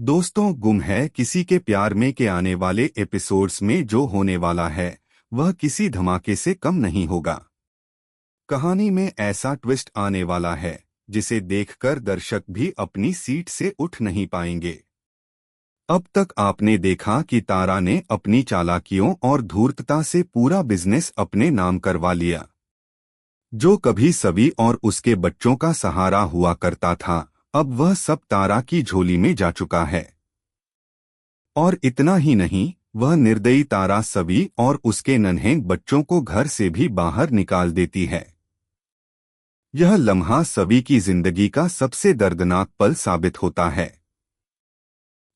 दोस्तों, गुम है किसी के प्यार में के आने वाले एपिसोड्स में जो होने वाला है वह किसी धमाके से कम नहीं होगा। कहानी में ऐसा ट्विस्ट आने वाला है जिसे देखकर दर्शक भी अपनी सीट से उठ नहीं पाएंगे। अब तक आपने देखा कि तारा ने अपनी चालाकियों और धूर्तता से पूरा बिजनेस अपने नाम करवा लिया। जो कभी सभी और उसके बच्चों का सहारा हुआ करता था, अब वह सब तारा की झोली में जा चुका है। और इतना ही नहीं, वह निर्दयी तारा सभी और उसके नन्हे बच्चों को घर से भी बाहर निकाल देती है। यह लम्हा सभी की जिंदगी का सबसे दर्दनाक पल साबित होता है।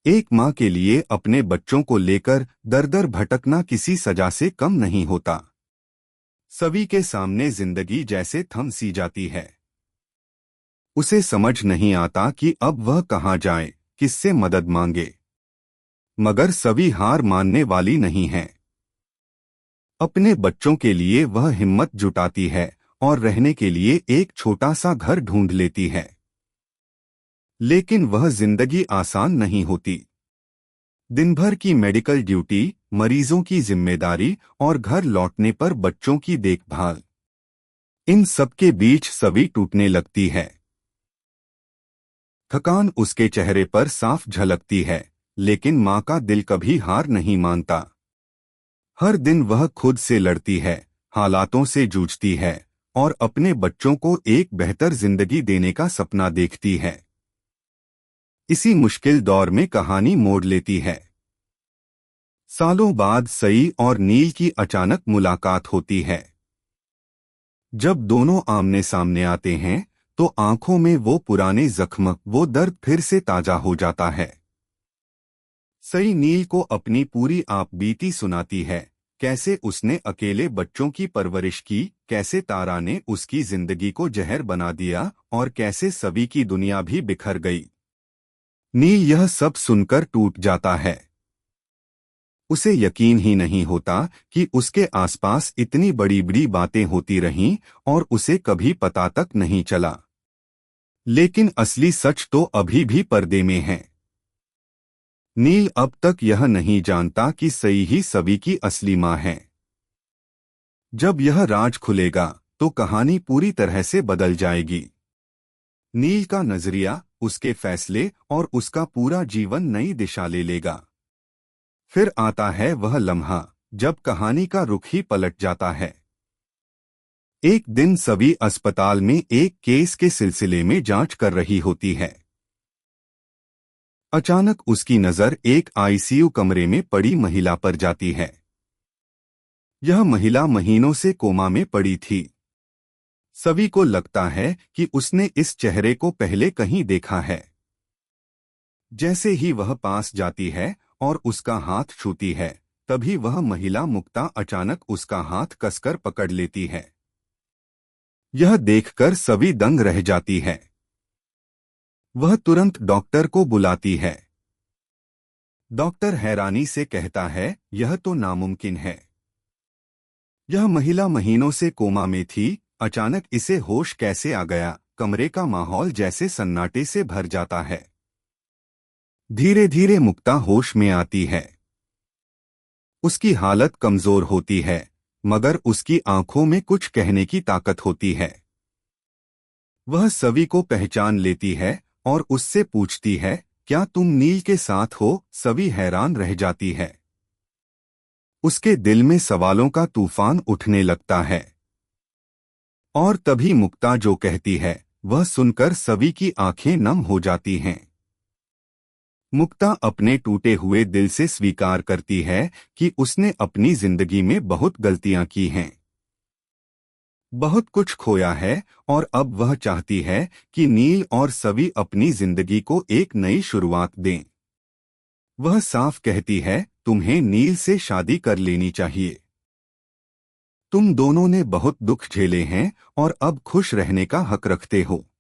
एक माँ के लिए अपने बच्चों को लेकर दर-दर भटकना किसी सजा से कम नहीं होता। सभी के सामने जिंदगी जैसे थम सी जाती है। उसे समझ नहीं आता कि अब वह कहाँ जाए, किससे मदद मांगे। मगर सभी हार मानने वाली नहीं है। अपने बच्चों के लिए वह हिम्मत जुटाती है और रहने के लिए एक छोटा सा घर ढूंढ लेती है। लेकिन वह जिंदगी आसान नहीं होती। दिन भर की मेडिकल ड्यूटी, मरीजों की जिम्मेदारी और घर लौटने पर बच्चों की देखभाल, इन सब के बीच सभी टूटने लगती है। थकान उसके चेहरे पर साफ झलकती है, लेकिन माँ का दिल कभी हार नहीं मानता। हर दिन वह खुद से लड़ती है, हालातों से जूझती है और अपने बच्चों को एक बेहतर जिंदगी देने का सपना देखती है। इसी मुश्किल दौर में कहानी मोड़ लेती है। सालों बाद सई और नील की अचानक मुलाकात होती है। जब दोनों आमने सामने आते हैं तो आंखों में वो पुराने जख्म, वो दर्द फिर से ताजा हो जाता है। सई नील को अपनी पूरी आपबीती सुनाती है, कैसे उसने अकेले बच्चों की परवरिश की, कैसे तारा ने उसकी जिंदगी को जहर बना दिया और कैसे सभी की दुनिया भी बिखर गई। नील यह सब सुनकर टूट जाता है। उसे यकीन ही नहीं होता कि उसके आसपास इतनी बड़ी बड़ी बातें होती रहीं और उसे कभी पता तक नहीं चला। लेकिन असली सच तो अभी भी पर्दे में है। नील अब तक यह नहीं जानता कि सई ही सभी की असली माँ है। जब यह राज खुलेगा तो कहानी पूरी तरह से बदल जाएगी। नील का नजरिया, उसके फैसले और उसका पूरा जीवन नई दिशा ले लेगा। फिर आता है वह लम्हा जब कहानी का रुख ही पलट जाता है। एक दिन सभी अस्पताल में एक केस के सिलसिले में जांच कर रही होती है। अचानक उसकी नजर एक आईसीयू कमरे में पड़ी महिला पर जाती है। यह महिला महीनों से कोमा में पड़ी थी। सभी को लगता है कि उसने इस चेहरे को पहले कहीं देखा है। जैसे ही वह पास जाती है और उसका हाथ छूती है, तभी वह महिला मुक्ता अचानक उसका हाथ कसकर पकड़ लेती है। यह देखकर सभी दंग रह जाती है। वह तुरंत डॉक्टर को बुलाती है। डॉक्टर हैरानी से कहता है, यह तो नामुमकिन है। यह महिला महीनों से कोमा में थी, अचानक इसे होश कैसे आ गया। कमरे का माहौल जैसे सन्नाटे से भर जाता है। धीरे धीरे मुक्ता होश में आती है। उसकी हालत कमजोर होती है, मगर उसकी आंखों में कुछ कहने की ताकत होती है। वह सभी को पहचान लेती है और उससे पूछती है, क्या तुम नील के साथ हो? सभी हैरान रह जाती है। उसके दिल में सवालों का तूफान उठने लगता है। और तभी मुक्ता जो कहती है वह सुनकर सभी की आंखें नम हो जाती हैं। मुक्ता अपने टूटे हुए दिल से स्वीकार करती है कि उसने अपनी जिंदगी में बहुत गलतियां की हैं, बहुत कुछ खोया है और अब वह चाहती है कि नील और सभी अपनी जिंदगी को एक नई शुरुआत दें। वह साफ कहती है, तुम्हें नील से शादी कर लेनी चाहिए। तुम दोनों ने बहुत दुख झेले हैं और अब खुश रहने का हक रखते हो।